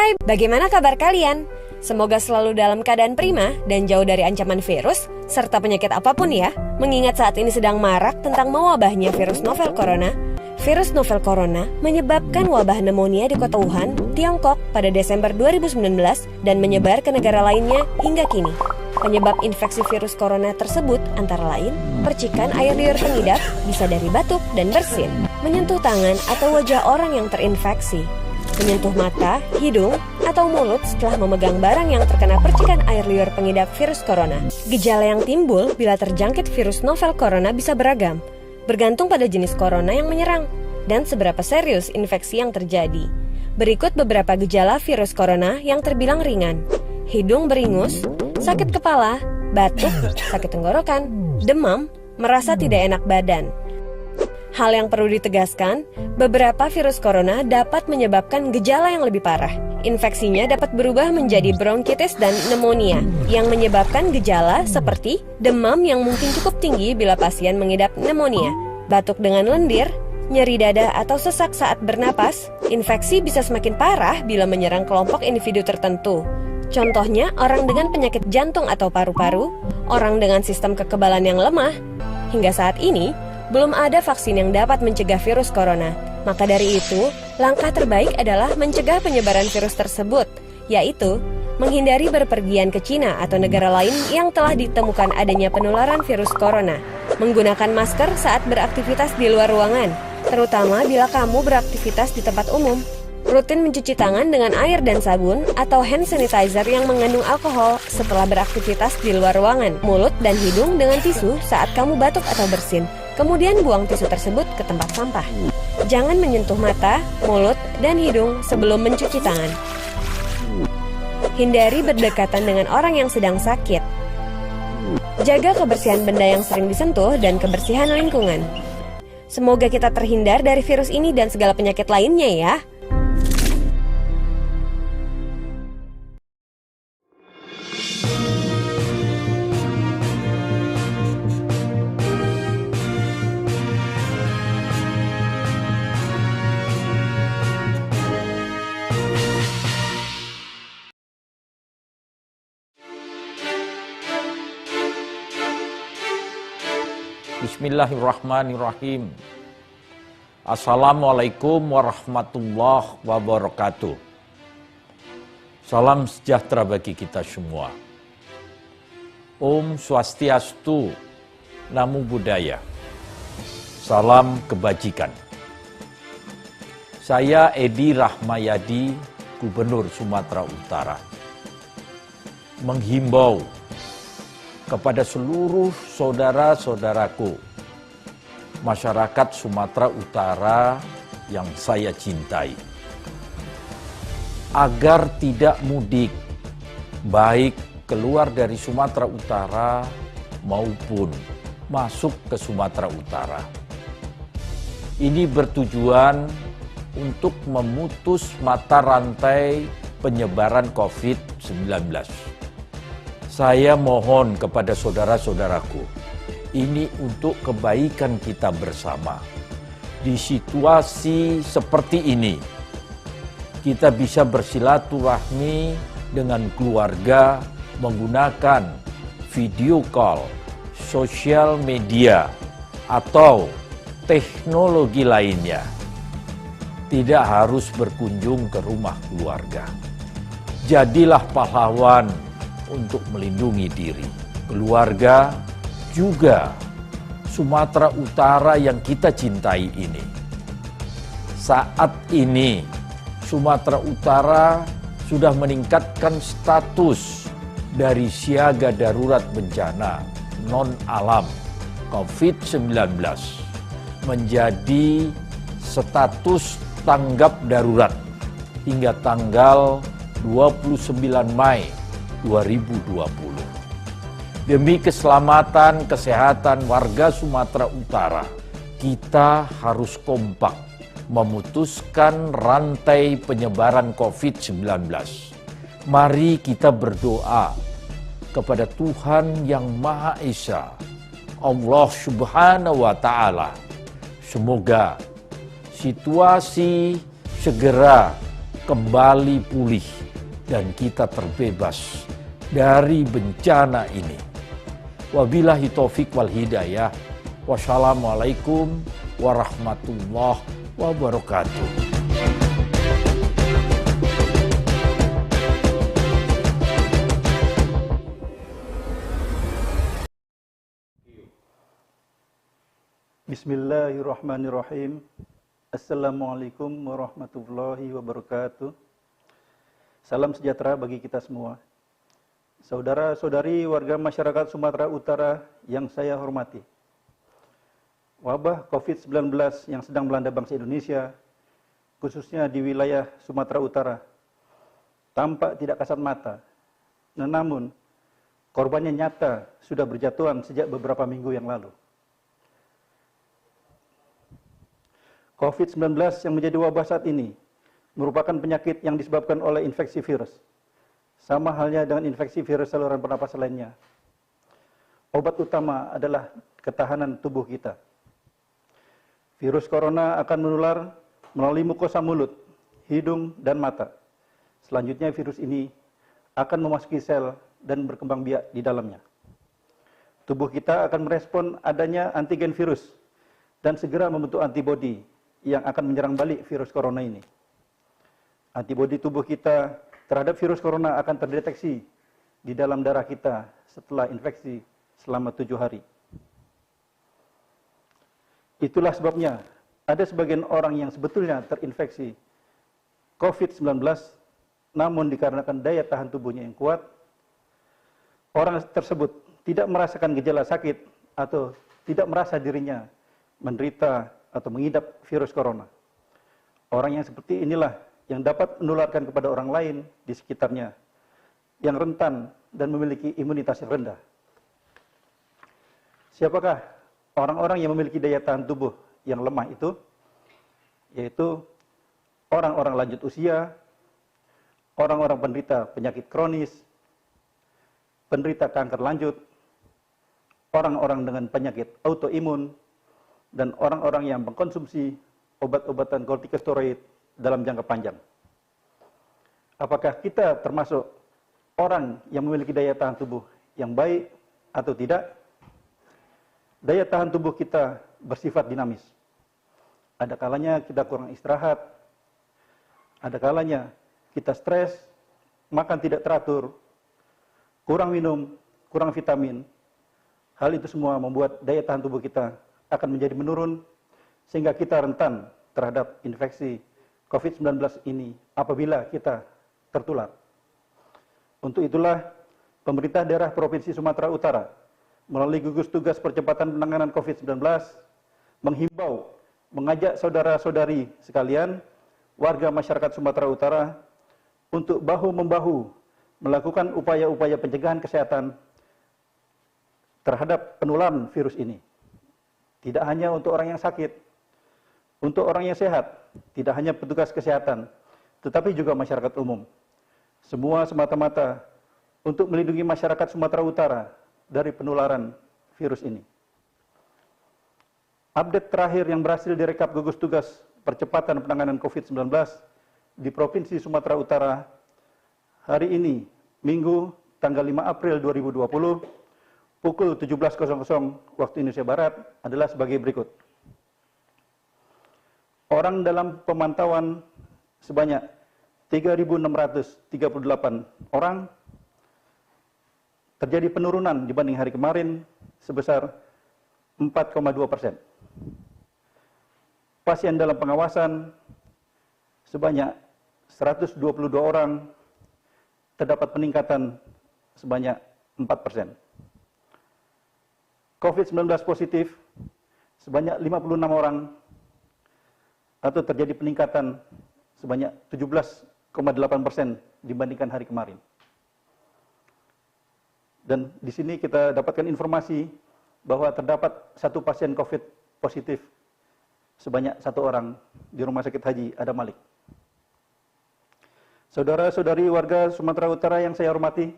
Hai, bagaimana kabar kalian? Semoga selalu dalam keadaan prima dan jauh dari ancaman virus serta penyakit apapun ya. Mengingat saat ini sedang marak tentang mewabahnya virus novel corona. Virus novel corona menyebabkan wabah pneumonia di kota Wuhan, Tiongkok pada Desember 2019 dan menyebar ke negara lainnya hingga kini. Penyebab infeksi virus corona tersebut antara lain percikan air liur pengidap bisa dari batuk dan bersin, menyentuh tangan atau wajah orang yang terinfeksi, menyentuh mata, hidung, atau mulut setelah memegang barang yang terkena percikan air liur pengidap virus corona. Gejala yang timbul bila terjangkit virus novel corona bisa beragam, bergantung pada jenis corona yang menyerang dan seberapa serius infeksi yang terjadi. Berikut beberapa gejala virus corona yang terbilang ringan: hidung beringus, sakit kepala, batuk, sakit tenggorokan, demam, merasa tidak enak badan. Hal yang perlu ditegaskan, beberapa virus corona dapat menyebabkan gejala yang lebih parah. Infeksinya dapat berubah menjadi bronkitis dan pneumonia, yang menyebabkan gejala seperti demam yang mungkin cukup tinggi bila pasien mengidap pneumonia, batuk dengan lendir, nyeri dada atau sesak saat bernapas. Infeksi bisa semakin parah bila menyerang kelompok individu tertentu. Contohnya, orang dengan penyakit jantung atau paru-paru, orang dengan sistem kekebalan yang lemah. Hingga saat ini, belum ada vaksin yang dapat mencegah virus corona. Maka dari itu, langkah terbaik adalah mencegah penyebaran virus tersebut, yaitu menghindari berpergian ke Cina atau negara lain yang telah ditemukan adanya penularan virus corona, menggunakan masker saat beraktivitas di luar ruangan, terutama bila kamu beraktivitas di tempat umum, rutin mencuci tangan dengan air dan sabun atau hand sanitizer yang mengandung alkohol setelah beraktivitas di luar ruangan, mulut dan hidung dengan tisu saat kamu batuk atau bersin. Kemudian buang tisu tersebut ke tempat sampah. Jangan menyentuh mata, mulut, dan hidung sebelum mencuci tangan. Hindari berdekatan dengan orang yang sedang sakit. Jaga kebersihan benda yang sering disentuh dan kebersihan lingkungan. Semoga kita terhindar dari virus ini dan segala penyakit lainnya ya. Bismillahirrahmanirrahim. Assalamualaikum warahmatullahi wabarakatuh. Salam sejahtera bagi kita semua. Om Swastiastu, Namo Buddhaya. Salam kebajikan. Saya Edi Rahmayadi, Gubernur Sumatera Utara, menghimbau kepada seluruh saudara-saudaraku masyarakat Sumatera Utara yang saya cintai, agar tidak mudik, baik keluar dari Sumatera Utara maupun masuk ke Sumatera Utara. Ini bertujuan untuk memutus mata rantai penyebaran COVID-19. Saya mohon kepada saudara-saudaraku, ini untuk kebaikan kita bersama. Di situasi seperti ini, kita bisa bersilaturahmi dengan keluarga menggunakan video call, sosial media, atau teknologi lainnya. Tidak harus berkunjung ke rumah keluarga. Jadilah pahlawan untuk melindungi diri, keluarga, juga Sumatera Utara yang kita cintai ini. Saat ini, Sumatera Utara sudah meningkatkan status dari siaga darurat bencana non-alam COVID-19 menjadi status tanggap darurat hingga tanggal 29 Mei 2020. Demi keselamatan kesehatan warga Sumatera Utara, kita harus kompak memutuskan rantai penyebaran COVID-19. Mari kita berdoa kepada Tuhan yang Maha Esa, Allah Subhanahu wa Ta'ala. Semoga situasi segera kembali pulih dan kita terbebas dari bencana ini. Wabillahi taufik wal hidayah. Wassalamualaikum warahmatullahi wabarakatuh. Bismillahirrahmanirrahim. Assalamualaikum warahmatullahi wabarakatuh. Salam sejahtera bagi kita semua. Saudara-saudari warga masyarakat Sumatera Utara yang saya hormati. Wabah COVID-19 yang sedang melanda bangsa Indonesia, khususnya di wilayah Sumatera Utara, tampak tidak kasat mata. Namun, korbannya nyata sudah berjatuhan sejak beberapa minggu yang lalu. COVID-19 yang menjadi wabah saat ini merupakan penyakit yang disebabkan oleh infeksi virus. Sama halnya dengan infeksi virus saluran pernapasan lainnya. Obat utama adalah ketahanan tubuh kita. Virus corona akan menular melalui mukosa mulut, hidung, dan mata. Selanjutnya virus ini akan memasuki sel dan berkembang biak di dalamnya. Tubuh kita akan merespon adanya antigen virus dan segera membentuk antibodi yang akan menyerang balik virus corona ini. Antibodi tubuh kita terhadap virus corona akan terdeteksi di dalam darah kita setelah infeksi selama 7 hari. Itulah sebabnya ada sebagian orang yang sebetulnya terinfeksi COVID-19, namun dikarenakan daya tahan tubuhnya yang kuat, orang tersebut tidak merasakan gejala sakit atau tidak merasa dirinya menderita atau mengidap virus corona. Orang yang seperti inilah yang dapat menularkan kepada orang lain di sekitarnya, yang rentan dan memiliki imunitas yang rendah. Siapakah orang-orang yang memiliki daya tahan tubuh yang lemah itu? Yaitu orang-orang lanjut usia, orang-orang penderita penyakit kronis, penderita kanker lanjut, orang-orang dengan penyakit autoimun, dan orang-orang yang mengkonsumsi obat-obatan kortikosteroid dalam jangka panjang. Apakah kita termasuk orang yang memiliki daya tahan tubuh yang baik atau tidak? Daya tahan tubuh kita bersifat dinamis. Ada kalanya kita kurang istirahat, ada kalanya kita stres, makan tidak teratur, kurang minum, kurang vitamin. Hal itu semua membuat daya tahan tubuh kita akan menjadi menurun, sehingga kita rentan terhadap infeksi COVID-19 ini apabila kita tertular. Untuk itulah, pemerintah daerah Provinsi Sumatera Utara melalui gugus tugas percepatan penanganan COVID-19 menghimbau, mengajak saudara-saudari sekalian, warga masyarakat Sumatera Utara untuk bahu-membahu melakukan upaya-upaya pencegahan kesehatan terhadap penularan virus ini. Tidak hanya untuk orang yang sakit, untuk orang yang sehat, tidak hanya petugas kesehatan, tetapi juga masyarakat umum. Semua semata-mata untuk melindungi masyarakat Sumatera Utara dari penularan virus ini. Update terakhir yang berhasil direkap gugus tugas percepatan penanganan COVID-19 di Provinsi Sumatera Utara hari ini, Minggu, tanggal 5 April 2020, pukul 17.00 waktu Indonesia Barat adalah sebagai berikut. Orang dalam pemantauan sebanyak 3.638 orang, terjadi penurunan dibanding hari kemarin sebesar 4,2%. Pasien dalam pengawasan sebanyak 122 orang, terdapat peningkatan sebanyak 4%. COVID-19 positif sebanyak 56 orang, atau terjadi peningkatan sebanyak 17,8% dibandingkan hari kemarin. Dan di sini kita dapatkan informasi bahwa terdapat satu pasien COVID positif sebanyak 1 orang di Rumah Sakit Haji Adam Malik. Saudara-saudari warga Sumatera Utara yang saya hormati,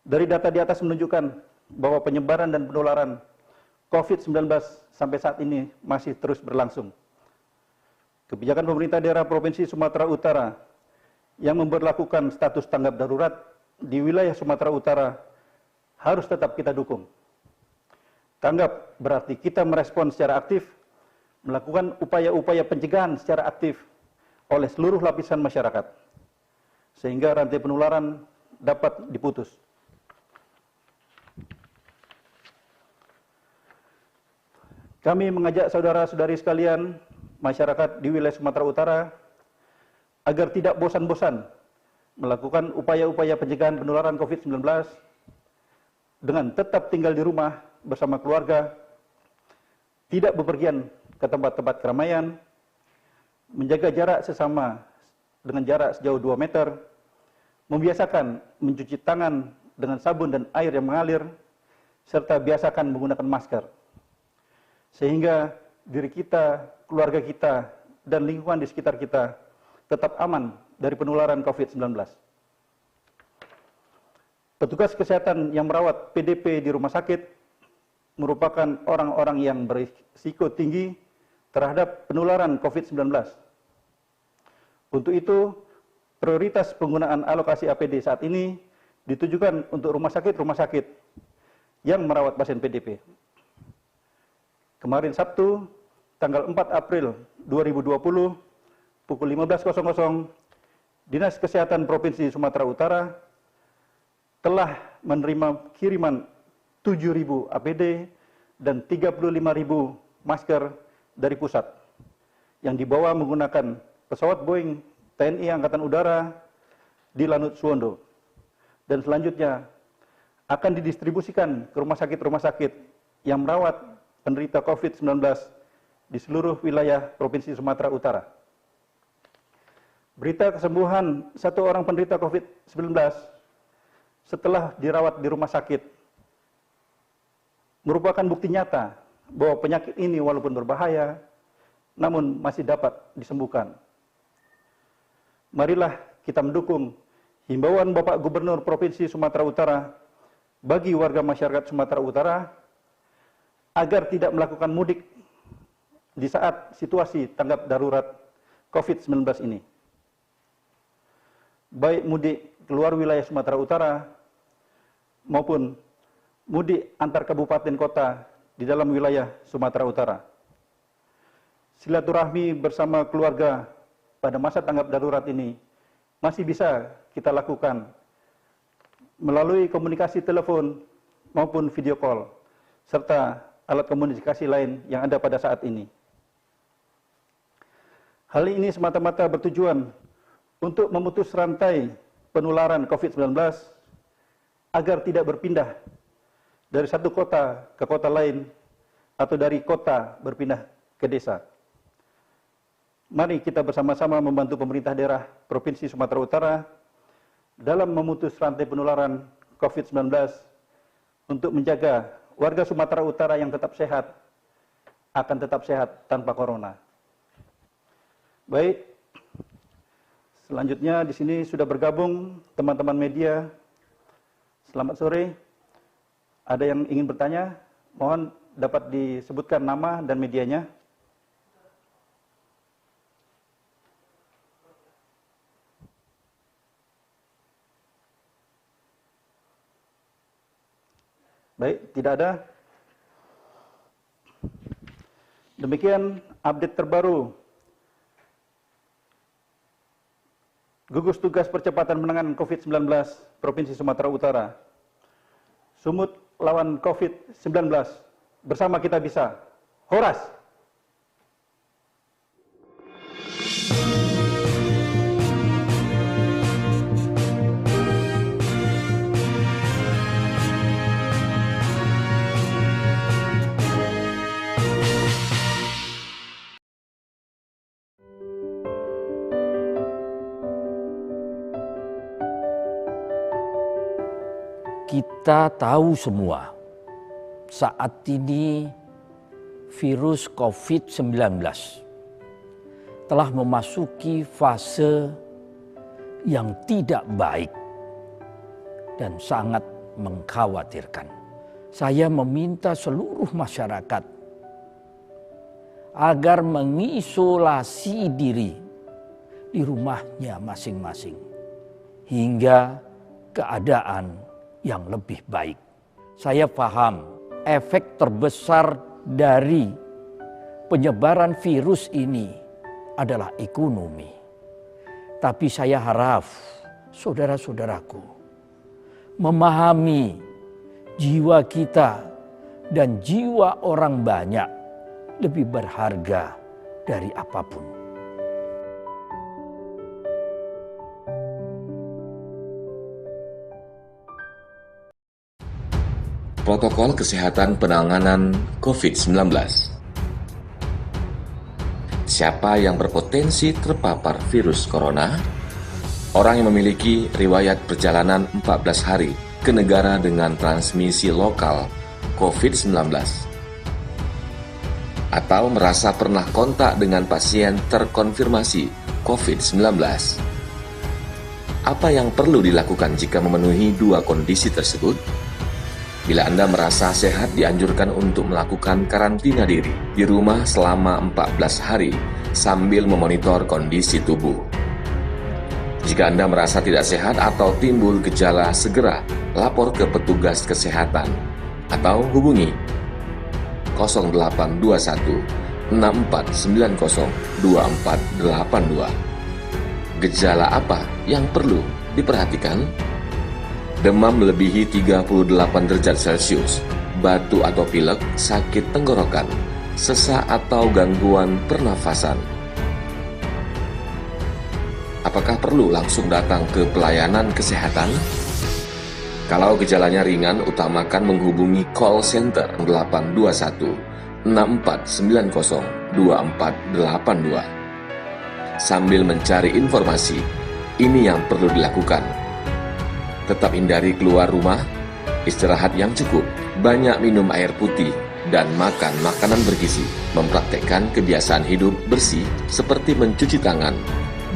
dari data di atas menunjukkan bahwa penyebaran dan penularan COVID-19 sampai saat ini masih terus berlangsung. kebijakan pemerintah daerah Provinsi Sumatera Utara yang memberlakukan status tanggap darurat di wilayah Sumatera Utara harus tetap kita dukung. Tanggap berarti kita merespon secara aktif, melakukan upaya-upaya pencegahan secara aktif oleh seluruh lapisan masyarakat, sehingga rantai penularan dapat diputus. Kami mengajak saudara-saudari sekalian, masyarakat di wilayah Sumatera Utara, agar tidak bosan-bosan melakukan upaya-upaya pencegahan penularan COVID-19 dengan tetap tinggal di rumah bersama keluarga, tidak bepergian ke tempat-tempat keramaian, menjaga jarak sesama dengan jarak sejauh 2 meter, membiasakan mencuci tangan dengan sabun dan air yang mengalir, serta biasakan menggunakan masker. Sehingga diri kita, keluarga kita, dan lingkungan di sekitar kita tetap aman dari penularan COVID-19. Petugas kesehatan yang merawat PDP di rumah sakit merupakan orang-orang yang berisiko tinggi terhadap penularan COVID-19. Untuk itu, prioritas penggunaan alokasi APD saat ini ditujukan untuk rumah sakit yang merawat pasien PDP. Kemarin Sabtu, tanggal 4 April 2020, pukul 15.00, Dinas Kesehatan Provinsi Sumatera Utara telah menerima kiriman 7.000 APD dan 35.000 masker dari pusat yang dibawa menggunakan pesawat Boeing TNI Angkatan Udara di Lanut Suwondo, dan selanjutnya akan didistribusikan ke rumah sakit yang merawat penderita COVID-19 di seluruh wilayah Provinsi Sumatera Utara. Berita kesembuhan satu orang penderita COVID-19 setelah dirawat di rumah sakit merupakan bukti nyata bahwa penyakit ini walaupun berbahaya, namun masih dapat disembuhkan. Marilah kita mendukung himbauan Bapak Gubernur Provinsi Sumatera Utara bagi warga masyarakat Sumatera Utara agar tidak melakukan mudik di saat situasi tanggap darurat COVID-19 ini. Baik mudik keluar wilayah Sumatera Utara maupun mudik antar kabupaten kota di dalam wilayah Sumatera Utara. Silaturahmi bersama keluarga pada masa tanggap darurat ini masih bisa kita lakukan melalui komunikasi telepon maupun video call, serta alat komunikasi lain yang ada pada saat ini. Hal ini semata-mata bertujuan untuk memutus rantai penularan COVID-19 agar tidak berpindah dari satu kota ke kota lain atau dari kota berpindah ke desa. Mari kita bersama-sama membantu pemerintah daerah Provinsi Sumatera Utara dalam memutus rantai penularan COVID-19 untuk menjaga warga Sumatera Utara yang tetap sehat akan tetap sehat tanpa corona. Baik, selanjutnya di sini sudah bergabung teman-teman media. Selamat sore. Ada yang ingin bertanya? Mohon dapat disebutkan nama dan medianya. Baik, tidak ada. Demikian update terbaru Gugus Tugas Percepatan Penanganan COVID-19 Provinsi Sumatera Utara. Sumut lawan COVID-19. Bersama kita bisa. Horas! Kita tahu semua, saat ini virus COVID-19 telah memasuki fase yang tidak baik dan sangat mengkhawatirkan. Saya meminta seluruh masyarakat agar mengisolasi diri di rumahnya masing-masing hingga keadaan yang lebih baik. Saya paham efek terbesar dari penyebaran virus ini adalah ekonomi. Tapi saya harap saudara-saudaraku memahami jiwa kita dan jiwa orang banyak lebih berharga dari apapun. Protokol kesehatan penanganan COVID-19. Siapa yang berpotensi terpapar virus corona? Orang yang memiliki riwayat perjalanan 14 hari ke negara dengan transmisi lokal COVID-19. Atau merasa pernah kontak dengan pasien terkonfirmasi COVID-19. Apa yang perlu dilakukan jika memenuhi dua kondisi tersebut? Bila Anda merasa sehat, dianjurkan untuk melakukan karantina diri di rumah selama 14 hari sambil memonitor kondisi tubuh. Jika Anda merasa tidak sehat atau timbul gejala, segera lapor ke petugas kesehatan atau hubungi 0821 6490 2482. Gejala apa yang perlu diperhatikan? Demam melebihi 38 derajat Celcius, batuk atau pilek, sakit tenggorokan, sesak atau gangguan pernafasan. Apakah perlu langsung datang ke pelayanan kesehatan? Kalau gejalanya ringan, utamakan menghubungi call center 821 6490 2482. Sambil mencari informasi, ini yang perlu dilakukan. Tetap hindari keluar rumah, istirahat yang cukup, banyak minum air putih, dan makan makanan bergizi. Mempraktekkan kebiasaan hidup bersih seperti mencuci tangan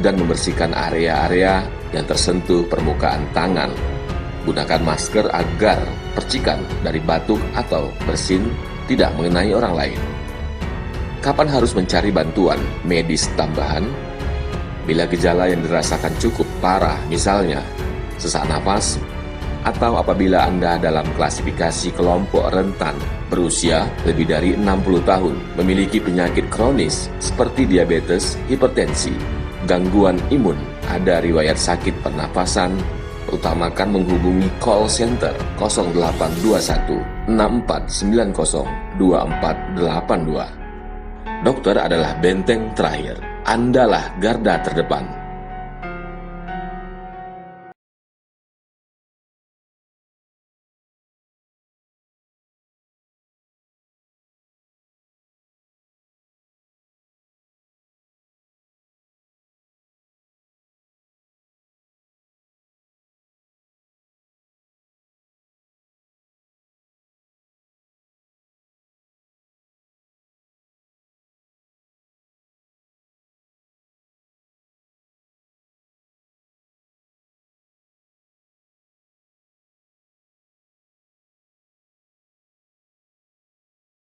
dan membersihkan area-area yang tersentuh permukaan tangan. Gunakan masker agar percikan dari batuk atau bersin tidak mengenai orang lain. Kapan harus mencari bantuan medis tambahan? Bila gejala yang dirasakan cukup parah, misalnya sesak napas, atau apabila Anda dalam klasifikasi kelompok rentan, berusia lebih dari 60 tahun, memiliki penyakit kronis seperti diabetes, hipertensi, gangguan imun, ada riwayat sakit pernapasan, utamakan menghubungi call center 0821 6490 2482. Dokter adalah benteng terakhir. Andalah garda terdepan.